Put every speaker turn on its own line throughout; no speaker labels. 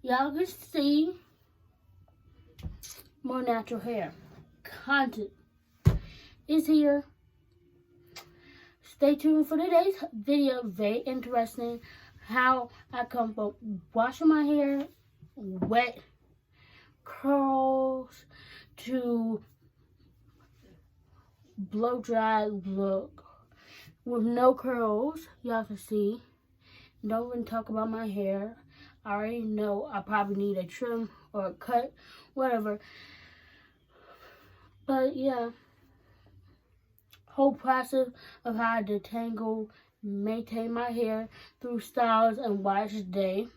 y'all can see more natural hair. Content is here. Stay tuned for today's video. Very interesting. How I come from washing my hair, wet curls, to blow dry look with no curls. Y'all can see. Don't even talk about my hair. I already know I probably need a trim or a cut, whatever. But yeah, whole process of how I detangle, maintain my hair through styles and wash day.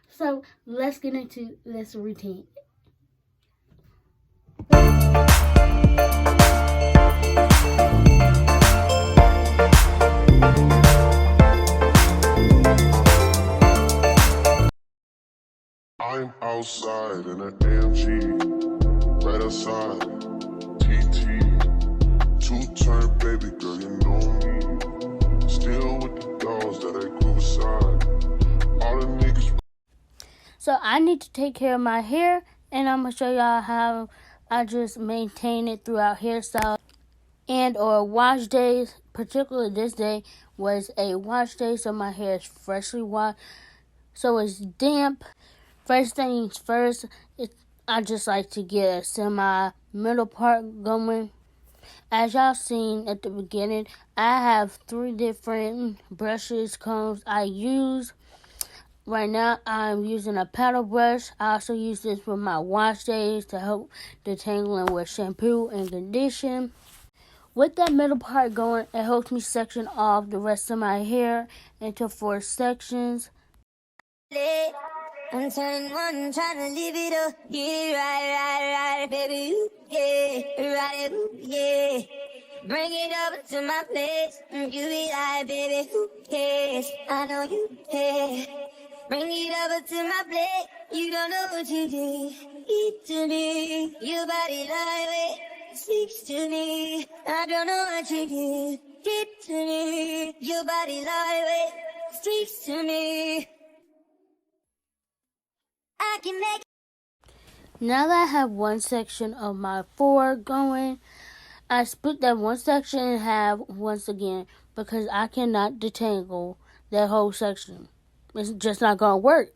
So let's get into this routine.
I'm outside in an AMG, right outside, TT, two-turn baby girl, you know me, still with the dolls that I grew beside, all the niggas.
So I need to take care of my hair, and I'm going to show y'all how I just maintain it throughout hairstyles and or wash days. Particularly this day was a wash day, so my hair is freshly washed, so it's damp. First things first, I just like to get a semi-middle part going. As y'all seen at the beginning, I have 3 different brushes, combs I use. Right now, I'm using a paddle brush. I also use this for my wash days to help detangling with shampoo and condition. With that middle part going, it helps me section off the rest of my hair into 4 sections.
I'm turning one, trying to live it up. Yeah, right, baby. Ooh, yeah, right, ooh, yeah. Bring it over to my place. You be like, baby, who cares? I know you care. Bring it over to my plate. You don't know what you did. Eat to me. Your body lightweight speaks to me. I don't know what you did. Get to me. Your body lightweight speaks to me. I can make.
Now that I have one section of my 4 going, I split that one section in half once again because I cannot detangle that whole section. It's just not going to work.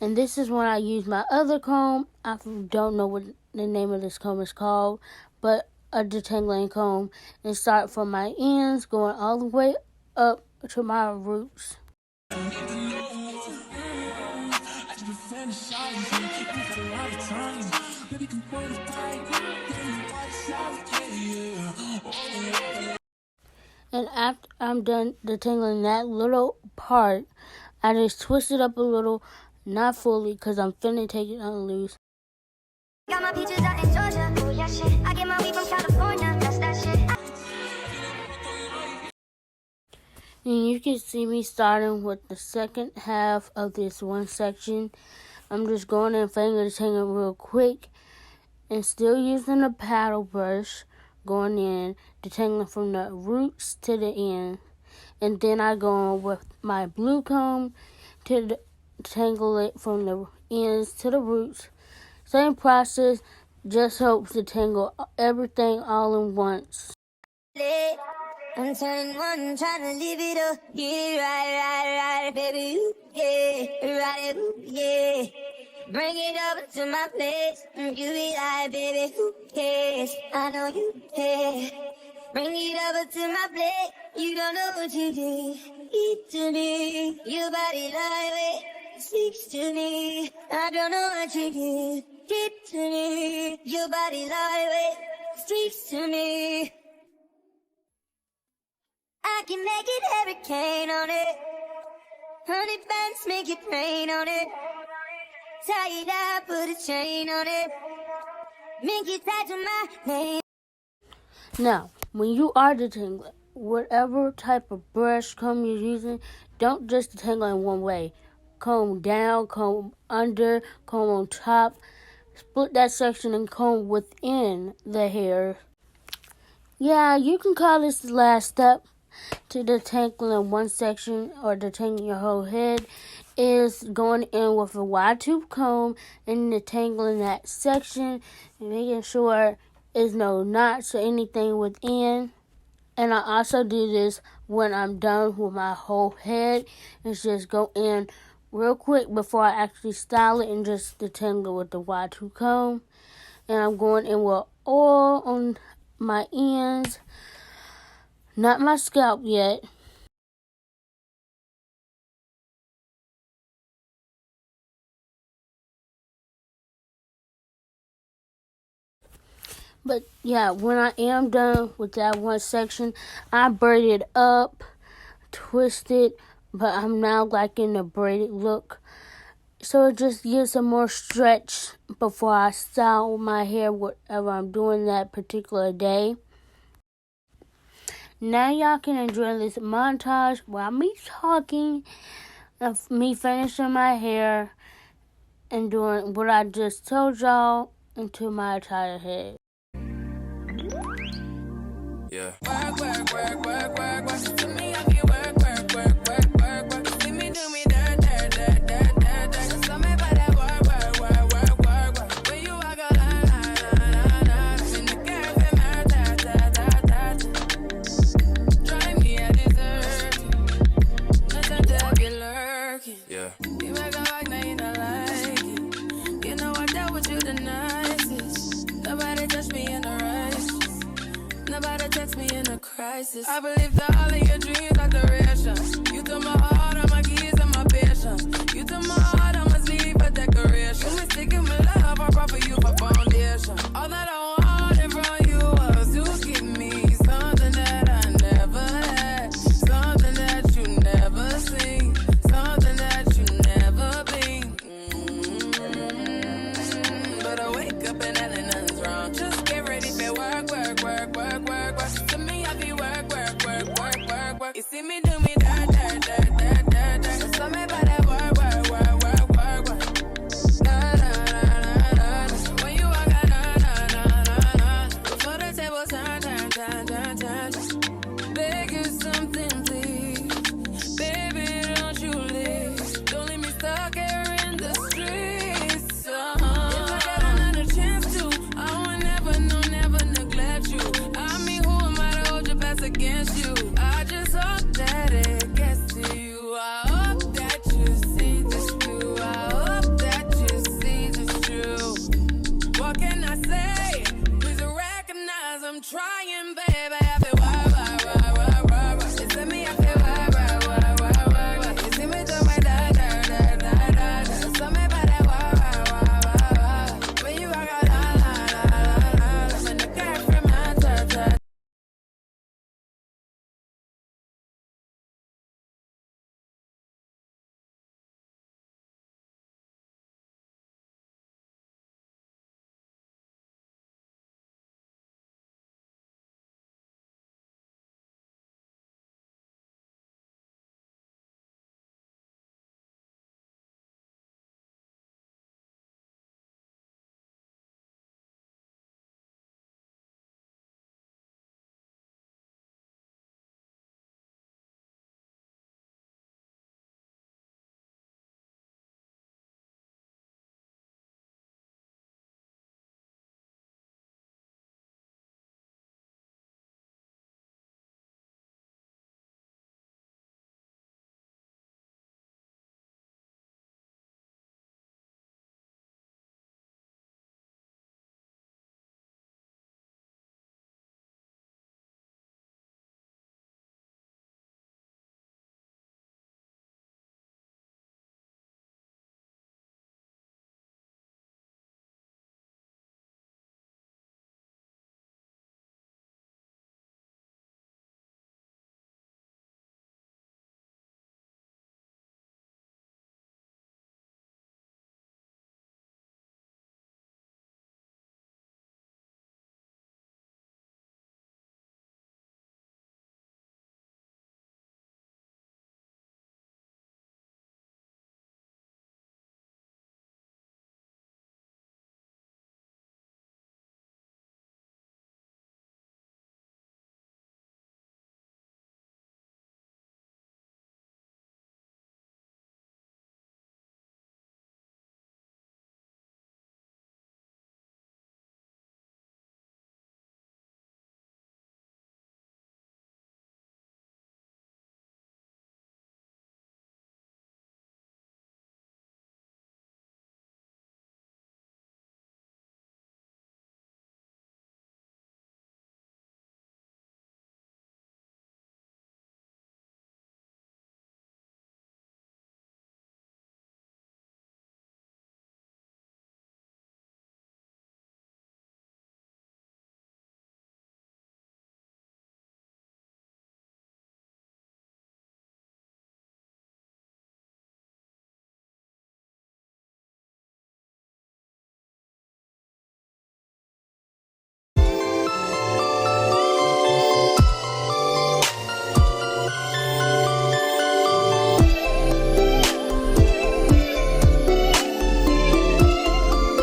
And this is when I use my other comb. I don't know what the name of this comb is called, but a detangling comb, and start from my ends going all the way up to my roots. And after I'm done detangling that little part, I just twist it up a little, not fully, because I'm finna take it on loose.
Got my peaches out in Georgia. Oh, yeah, shit. I get my weed from California. That's that shit.
And you can see me starting with the second half of this one section. I'm just going in finger detangling real quick and still using a paddle brush, going in, detangling from the roots to the end. And then I go on with my blue comb to detangle it from the ends to the roots. Same process, just helps detangle everything all in once.
I'm turning one, trying to live it up. Yeah, right, baby. Ooh, yeah, right, ooh, yeah. Bring it over to my place. You be like, baby, who cares? I know you care. Bring it over to my plate. You don't know what you did. Eat to me. Your body lightweight speaks to me. I don't know what you did. Get to me. Your body lightweight speaks to me. I can make it hurricane on it. 100 bands make it rain on it. Tie it up, put a chain on it. Make it tied to my name.
Now, when you are detangling, whatever type of brush comb you're using, don't just detangle in one way. Comb down, comb under, comb on top. Split that section and comb within the hair. Yeah, you can call this the last step. to detangle in one section or detangle your whole head is going in with a wide tooth comb and detangling that section and making sure there's no knots or anything within. And I also do this when I'm done with my whole head. It's just go in real quick before I actually style it and just detangle with the wide tooth comb. And I'm going in with oil on my ends, not my scalp yet. But yeah, when I am done with that one section, I braid it up, twist it, but I'm now liking the braided look. So it just gives some more stretch before I style my hair, whatever I'm doing that particular day. Now y'all can enjoy this montage while me talking of me finishing my hair and doing what I just told y'all into my entire head.
Yeah. Work, work, work, work, work, work. To me, I can work, work, work, work, work, work. See me do me dirt, dirt, dirt, dirt, dirt, dirt. Just tell me about that work, work, work, work, work, work. When you walk out, la, la, la, la, la. In the cafe, man, da, da, da, da. Try me, I deserve it. Nothing to have you lurking. Yeah. You make a like, now you don't like it. You know I dealt with you the nicest. Nobody touched me in the race. Nobody text me in a crisis. I believe that all of your dreams are duration. You told me